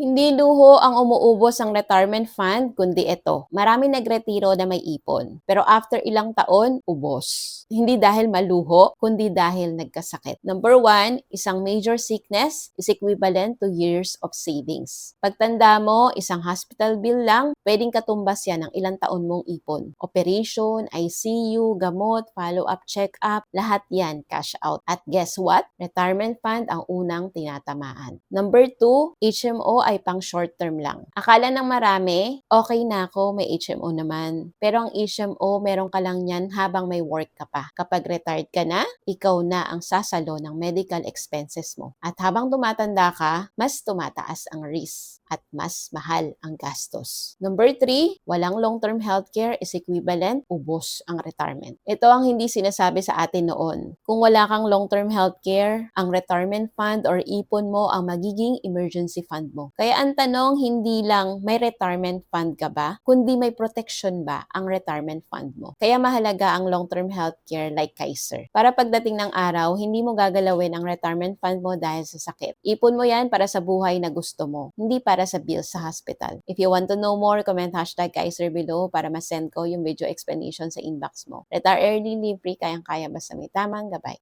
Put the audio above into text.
Hindi luho ang umuubos ang retirement fund, kundi ito. Marami nagretiro na may ipon. Pero after ilang taon, ubos. Hindi dahil maluho, kundi dahil nagkasakit. Number one, isang major sickness is equivalent to years of savings. Pagtanda mo, isang hospital bill lang, pwedeng katumbas yan ng ilang taon mong ipon. Operation, ICU, gamot, follow-up check-up, lahat yan cash out. At guess what? Retirement fund ang unang tinatamaan. Number two, HMO ay pang short term lang. Akala ng marami, okay na ako, may HMO naman. Pero ang HMO, meron ka lang yan habang may work ka pa. Kapag retired ka na, ikaw na ang sasalo ng medical expenses mo. At habang tumatanda ka, mas tumataas ang risk at mas mahal ang gastos. Number three, walang long-term healthcare is equivalent, ubos ang retirement. Ito ang hindi sinasabi sa atin noon. Kung wala kang long-term healthcare, ang retirement fund or ipon mo ang magiging emergency fund mo. Kaya ang tanong, hindi lang may retirement fund ka ba, kundi may protection ba ang retirement fund mo. Kaya mahalaga ang long-term healthcare like Kaiser. Para pagdating ng araw, hindi mo gagalawin ang retirement fund mo dahil sa sakit. Ipon mo yan para sa buhay na gusto mo, hindi para sa bills sa hospital. If you want to know more, comment #Kaiser below para ma-send ko yung video explanation sa inbox mo. Retire early, live free, kayang-kaya basta may tamang gabay.